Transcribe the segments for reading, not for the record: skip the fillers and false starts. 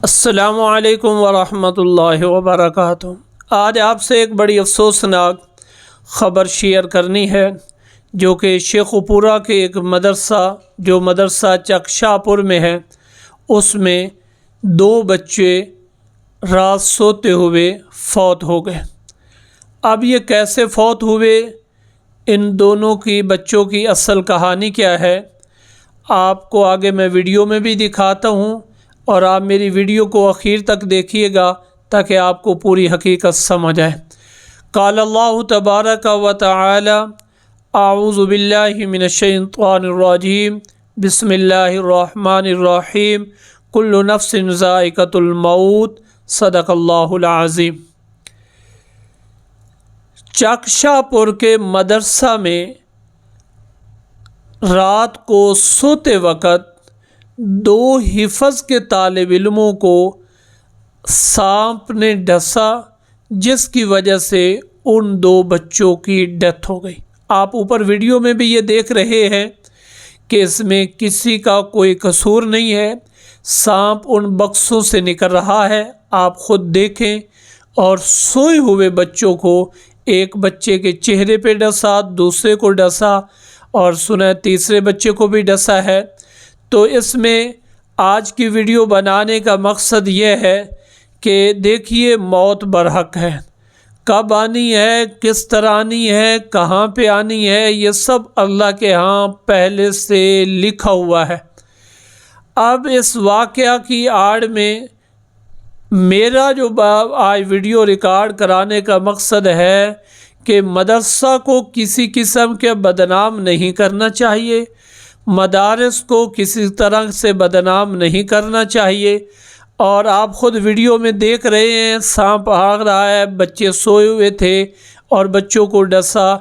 السلام علیکم ورحمۃ اللہ وبرکاتہ۔ آج آپ سے ایک بڑی افسوسناک خبر شیئر کرنی ہے، جو کہ شیخو پورہ کے ایک مدرسہ چک شاہ پور میں ہے، اس میں 2 بچے رات سوتے ہوئے فوت ہو گئے۔ اب یہ کیسے فوت ہوئے، ان دونوں کی بچوں کی اصل کہانی کیا ہے، آپ کو آگے میں ویڈیو میں بھی دکھاتا ہوں، اور آپ میری ویڈیو کو اخیر تک دیکھیے گا تاکہ آپ کو پوری حقیقت سمجھ آئے۔ قال اللہ تبارک و تعالی اعوذ باللہ من الشیطان الرجیم بسم اللہ الرحمن الرحیم کل نفس ذائقۃ الموت صدق اللہ العظیم۔ چک شاہ پور کے مدرسہ میں رات کو سوتے وقت 2 حفظ کے طالب علموں کو سانپ نے ڈسا، جس کی وجہ سے ان 2 بچوں کی ڈیتھ ہو گئی۔ آپ اوپر ویڈیو میں بھی یہ دیکھ رہے ہیں کہ اس میں کسی کا کوئی قصور نہیں ہے، سانپ ان بکسوں سے نکل رہا ہے، آپ خود دیکھیں۔ اور سوئے ہوئے بچوں کو ایک بچے کے چہرے پہ ڈسا، دوسرے کو ڈسا، اور سنا تیسرے بچے کو بھی ڈسا ہے۔ تو اس میں آج کی ویڈیو بنانے کا مقصد یہ ہے کہ دیکھیے موت برحق ہے، کب آنی ہے، کس طرح آنی ہے، کہاں پہ آنی ہے، یہ سب اللہ کے ہاں پہلے سے لکھا ہوا ہے۔ اب اس واقعہ کی آڑ میں میرا جو آج ویڈیو ریکارڈ کرانے کا مقصد ہے کہ مدرسہ کو کسی قسم کے بدنام نہیں کرنا چاہیے، مدارس کو کسی طرح سے بدنام نہیں کرنا چاہیے۔ اور آپ خود ویڈیو میں دیکھ رہے ہیں، سانپ بھاگ رہا ہے، بچے سوئے ہوئے تھے اور بچوں کو ڈسا۔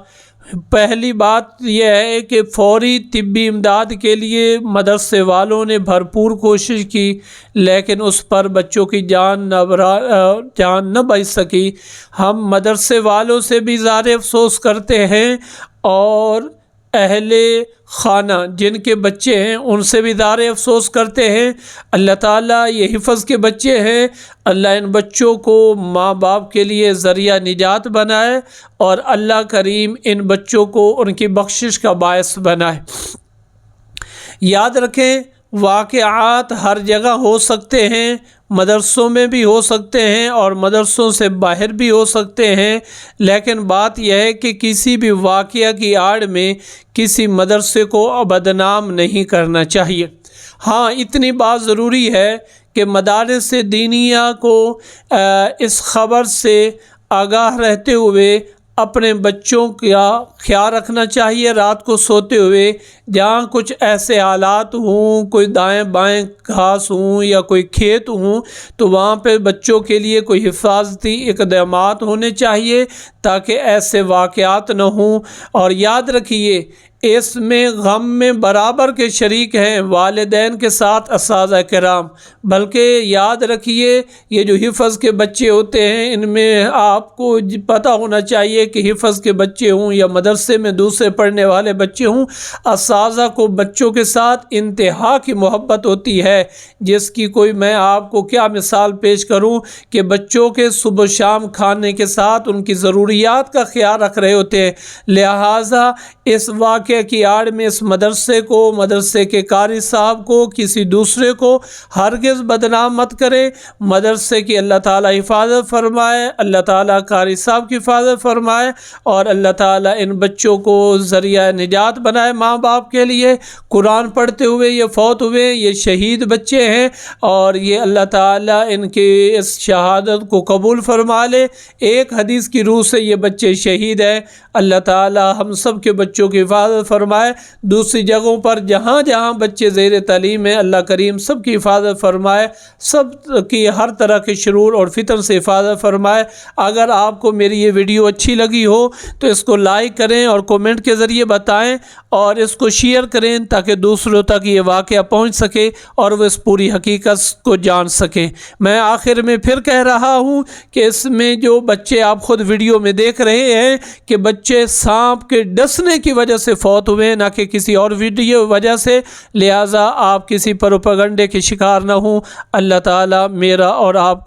پہلی بات یہ ہے کہ فوری طبی امداد کے لیے مدرسے والوں نے بھرپور کوشش کی، لیکن اس پر بچوں کی جان نہ بچ سکی۔ ہم مدرسے والوں سے بھی اظہار افسوس کرتے ہیں، اور اہل خانہ جن کے بچے ہیں ان سے بھی اظہار افسوس کرتے ہیں۔ اللہ تعالیٰ یہ حفظ کے بچے ہیں، اللہ ان بچوں کو ماں باپ کے لیے ذریعہ نجات بنائے، اور اللہ کریم ان بچوں کو ان کی بخشش کا باعث بنائے۔ یاد رکھیں، واقعات ہر جگہ ہو سکتے ہیں، مدرسوں میں بھی ہو سکتے ہیں اور مدرسوں سے باہر بھی ہو سکتے ہیں، لیکن بات یہ ہے کہ کسی بھی واقعہ کی آڑ میں کسی مدرسے کو بدنام نہیں کرنا چاہیے۔ ہاں، اتنی بات ضروری ہے کہ مدارس دینیہ کو اس خبر سے آگاہ رہتے ہوئے اپنے بچوں کا خیال رکھنا چاہیے۔ رات کو سوتے ہوئے جہاں کچھ ایسے حالات ہوں، کوئی دائیں بائیں گھاس ہوں یا کوئی کھیت ہوں، تو وہاں پہ بچوں کے لیے کوئی حفاظتی اقدامات ہونے چاہیے تاکہ ایسے واقعات نہ ہوں۔ اور یاد رکھیے، اس میں غم میں برابر کے شریک ہیں والدین کے ساتھ اساتذہ کرام، بلکہ یاد رکھیے یہ جو حفظ کے بچے ہوتے ہیں، ان میں آپ کو پتہ ہونا چاہیے کہ حفظ کے بچے ہوں یا مدرسے میں دوسرے پڑھنے والے بچے ہوں، اساتذہ کو بچوں کے ساتھ انتہا کی محبت ہوتی ہے، جس کی کوئی میں آپ کو کیا مثال پیش کروں کہ بچوں کے صبح شام کھانے کے ساتھ ان کی ضروریات کا خیال رکھ رہے ہوتے ہیں۔ لہٰذا اس واقعے کی آڑ میں اس مدرسے کو، مدرسے کے قاری صاحب کو، کسی دوسرے کو ہرگز بدنام مت کرے۔ مدرسے کی اللہ تعالیٰ حفاظت فرمائے، اللہ تعالیٰ قاری صاحب کی حفاظت فرمائے، اور اللہ تعالیٰ ان بچوں کو ذریعہ نجات بنائے ماں باپ کے لیے۔ قرآن پڑھتے ہوئے یہ فوت ہوئے، یہ شہید بچے ہیں، اور یہ اللہ تعالیٰ ان کی اس شہادت کو قبول فرما لے۔ ایک حدیث کی روح سے یہ بچے شہید ہیں، اللہ تعالیٰ ہم سب کے بچوں کی حفاظت فرمائے۔ دوسری جگہوں پر جہاں جہاں بچے زیر تعلیم ہیں، اللہ کریم سب کی حفاظت فرمائے، سب کی ہر طرح کے شرور اور فتن سے حفاظت فرمائے۔ اگر آپ کو میری یہ ویڈیو اچھی لگی ہو تو اس کو لائک کریں اور کومنٹ کے ذریعے بتائیں، اور اس کو شیئر کریں تاکہ دوسروں تک یہ واقعہ پہنچ سکے اور وہ اس پوری حقیقت کو جان سکیں۔ میں آخر میں پھر کہہ رہا ہوں کہ اس میں جو بچے آپ خود ویڈیو میں دیکھ رہے ہیں کہ بچے سانپ کے ڈسنے کی وجہ سے فوت ہوئے نہ کہ کسی اور ویڈیو وجہ سے، لہٰذا آپ کسی پروپیگنڈے کے شکار نہ ہوں۔ اللہ تعالیٰ میرا اور آپ